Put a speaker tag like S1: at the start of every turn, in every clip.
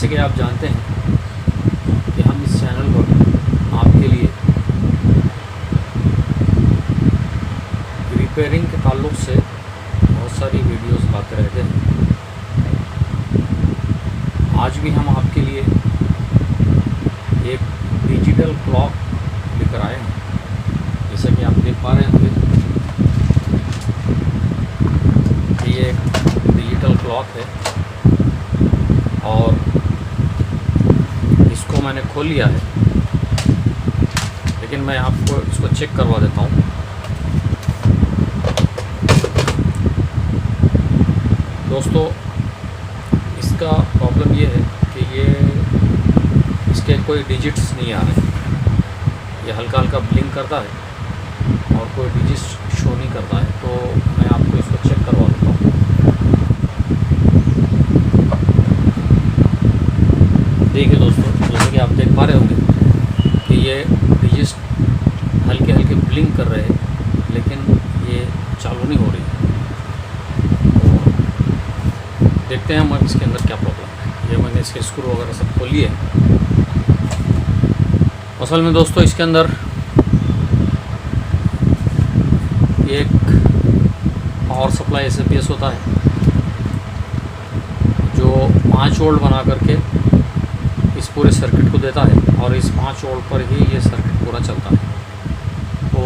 S1: जैसे कि आप जानते हैं कि हम इस चैनल पर आपके लिए रिपेयरिंग के ताल्लुक़ से बहुत सारी वीडियोस लाते रहते हैं। आज भी हम आपके लिए एक डिजिटल क्लॉक लेकर आए हैं। जैसा कि आप देख पा रहे होंगे, ये एक डिजिटल क्लॉक है और इसको मैंने खोल लिया है, लेकिन मैं आपको इसको चेक करवा देता हूँ। दोस्तों, इसका प्रॉब्लम ये है कि इसके कोई डिजिट्स नहीं आ रहे। ये हल्का हल्का ब्लिंक करता है और कोई डिजिट्स शो नहीं करता है। तो मैं आपको इसको चेक करवा देता हूँ। देखिए दोस्तों, जैसे कि आप देख पा रहे होंगे कि ये डिजिट्स हल्के हल्के ब्लिंक कर रहे हैं, लेकिन ये चालू नहीं हो रही है। देखते हैं हम इसके अंदर क्या प्रॉब्लम है। ये मैंने इसके स्क्रू वगैरह सब खोल लिए। असल में दोस्तों, इसके अंदर एक पावर सप्लाई SPS होता है जो 5 वोल्ट बना करके इस पूरे सर्किट को देता है और इस 5 वोल्ट पर ही ये सर्किट पूरा चलता है। तो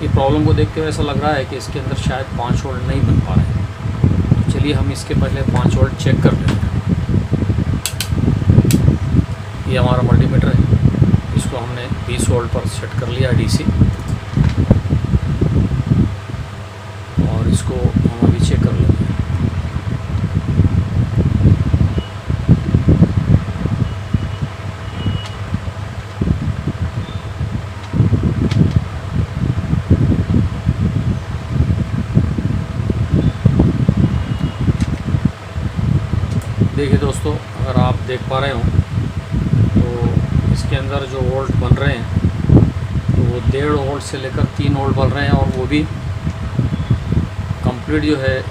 S1: ये प्रॉब्लम को देख के ऐसा लग रहा है कि इसके अंदर शायद 5 वोल्ट नहीं बन पा रहे हैं। चलिए हम इसके पहले 5 वोल्ट चेक कर लेते हैं। ये हमारा मल्टीमीटर है, इसको हमने 20 वोल्ट पर सेट कर लिया DC, और इसको हम अभी चेक कर लेते हैं। देखिए दोस्तों, अगर आप देख पा रहे हो तो इसके अंदर जो वोल्ट बन रहे हैं तो वो 1.5 वोल्ट से लेकर 3 वोल्ट बन रहे हैं, और वो भी कंप्लीट जो है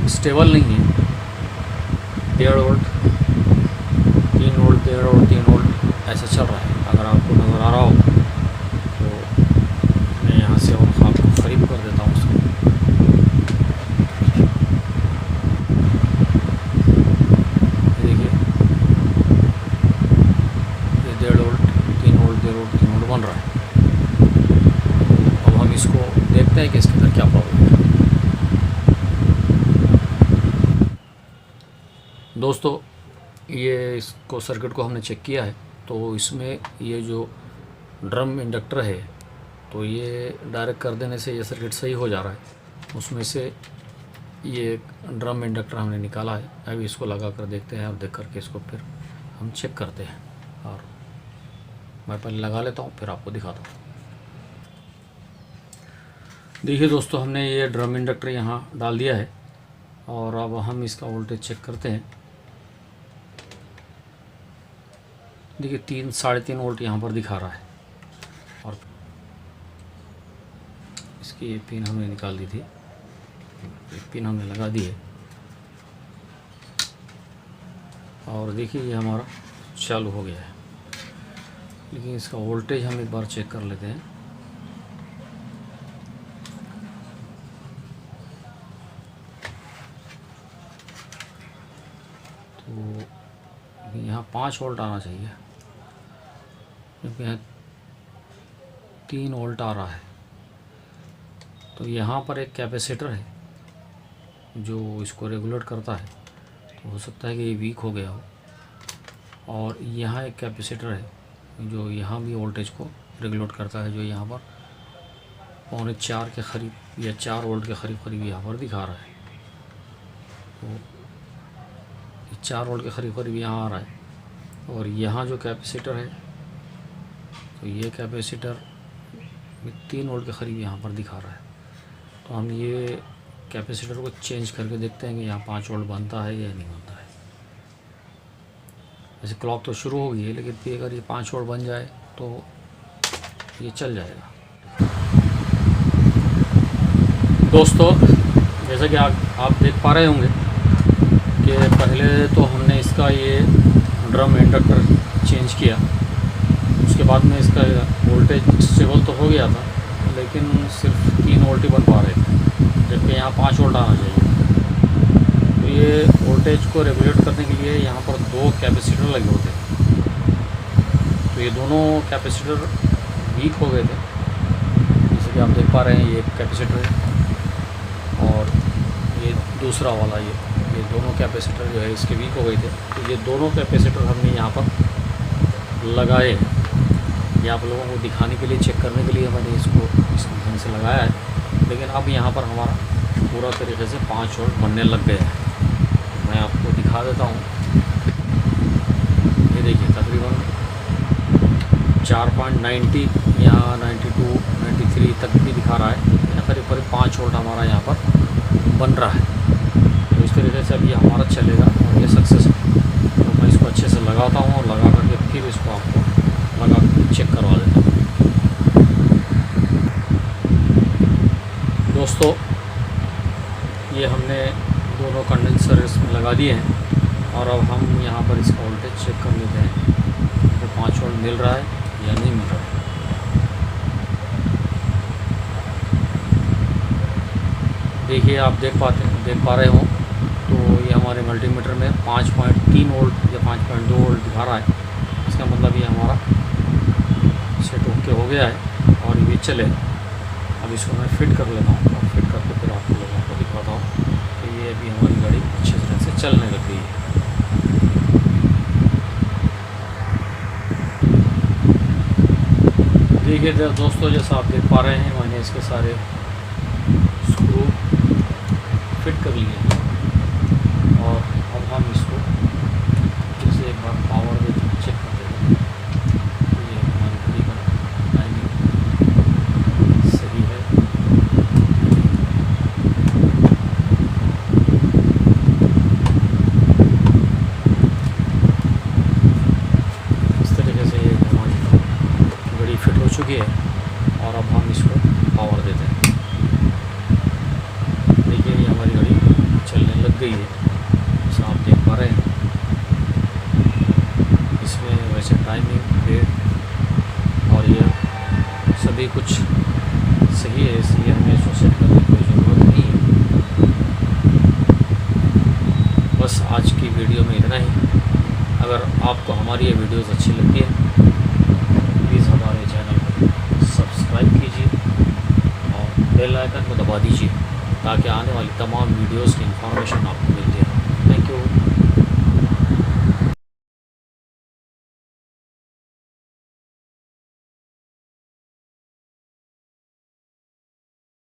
S1: स्टेबल नहीं है। 1.5 वोल्ट, 3 वोल्ट, 1.5 वोल्ट, 3 वोल्ट ऐसा चल रहा है। अगर आपको नज़र आ रहा हो तो मैं यहाँ से और आपको करीब कर देता हूँ उसको। बन रहा है। अब हम इसको देखते हैं कि इसके अंदर क्या प्रॉब्लम है। दोस्तों, ये इसको सर्किट को हमने चेक किया है, तो इसमें ये जो ड्रम इंडक्टर है तो ये डायरेक्ट कर देने से ये सर्किट सही हो जा रहा है। उसमें से ये ड्रम इंडक्टर हमने निकाला है। अभी इसको लगा कर देखते हैं और देख करके इसको फिर हम चेक करते हैं। और मैं पहले लगा लेता हूँ, फिर आपको दिखाता हूँ। देखिए दोस्तों, हमने ये ड्रम इंडक्टर यहाँ डाल दिया है और अब हम इसका वोल्टेज चेक करते हैं। देखिए 3-3.5 वोल्ट यहाँ पर दिखा रहा है, और इसकी ये पिन हमने निकाल दी थी, एक पिन हमने लगा दी है, और देखिए ये हमारा चालू हो गया है। लेकिन इसका वोल्टेज हम एक बार चेक कर लेते हैं। तो यहाँ 5 वोल्ट आना चाहिए, क्योंकि यहाँ 3 वोल्ट आ रहा है। तो यहाँ पर एक कैपेसिटर है जो इसको रेगुलेट करता है। तो हो सकता है कि ये वीक हो गया हो। और यहाँ एक कैपेसिटर है जो यहाँ भी वोल्टेज को रेगुलेट करता है, जो यहाँ पर 3.25 के करीब या 4 वोल्ट के करीब यहाँ पर दिखा रहा है। तो 4 वोल्ट के करीब यहाँ आ रहा है। और यहाँ जो कैपेसिटर है तो ये कैपेसिटर 3 वोल्ट के करीब यहाँ पर दिखा रहा है। तो हम ये कैपेसिटर को चेंज करके देखते हैं कि यहाँ 5 वोल्ट बनता है या नहीं बनता है। वैसे क्लॉक तो शुरू हो गई है, लेकिन फिर अगर ये 5 वोल्ट बन जाए तो ये चल जाएगा। दोस्तों, जैसा कि आप देख पा रहे होंगे कि पहले तो हमने इसका ये ड्रम इंडक्टर चेंज किया, उसके बाद में इसका वोल्टेज स्टेबल तो हो गया था, लेकिन सिर्फ 3 वोल्ट ही बन पा रहे थे, जबकि यहाँ 5 वोल्ट आना चाहिए। तो ये वोल्टेज को रेगुलेट करने के लिए यहाँ पर 2 कैपेसिटर लगे होते हैं। तो ये दोनों कैपेसिटर वीक हो गए थे, जैसे कि आप देख पा रहे हैं। ये एक कैपेसिटर है और ये दूसरा वाला, ये दोनों कैपेसिटर जो है इसके वीक हो गए थे। तो ये दोनों कैपेसिटर हमने यहाँ पर लगाए हैं। ये आप लोगों को दिखाने के लिए, चेक करने के लिए मैंने इसको इस ढंग से लगाया है। लेकिन अब यहाँ पर हमारा पूरा तरीके से 5 वोल्ट बनने लग गए हैं। मैं आपको दिखा देता हूँ। ये देखिए तकरीबन 4.90 या 92, 93 तक भी दिखा रहा है। या करीब करीब 5 वोल्ट हमारा यहाँ पर बन रहा है। तो इस तरीके से अब ये हमारा चलेगा और ये सक्सेस है। तो मैं इसको अच्छे से लगाता हूँ और लगा करके फिर इसको आपको लगा कर चेक करवा देता हूँ। दोस्तों, ये हमने दोनों कंडेंसर इसमें लगा दिए हैं और अब हम यहाँ पर इसका वोल्टेज चेक कर लेते हैं तो 5 वोल्ट मिल रहा है या नहीं मिल रहा है। देखिए, आप देख पा रहे हो तो ये हमारे मल्टीमीटर में 5.3 वोल्ट या 5.2 वोल्ट दिखा रहा है। इसका मतलब ये हमारा सेट ओके हो गया है और ये चले। अब इसको मैं फिट कर लेता हूँ और फिट करके फिर आप लोगों को दिखाता हूँ कि ये अभी हमारी गाड़ी अच्छे तरह से चलने लग गई है। देखिए दोस्तों, जैसा आप देख पा रहे हैं मैंने इसके सारे स्क्रू फिट कर लिए हैं और अब हम इसको फिर से एक बार पावर दे चेक करते हैं। ये हमारी गाड़ी का टाइमिंग सही है। इस तरीके से ये हमारी गाड़ी फिट हो चुकी है और अब हम इसको पावर देते हैं। देखिए, ये हमारी गाड़ी चलने लग गई है, जैसा आप देख पा रहे हैं। इसमें वैसे टाइमिंग, डेट और ये सभी कुछ सही है, इसलिए हमें इसको सेट करने की कोई ज़रूरत नहीं है। बस आज की वीडियो में इतना ही। अगर आपको हमारी ये वीडियोस अच्छी लगती है प्लीज़ हमारे चैनल को सब्सक्राइब कीजिए और बेल आइकन को दबा दीजिए ताकि आने वाली तमाम वीडियोस की इन्फॉर्मेशन आपको मिलती है। Thank you.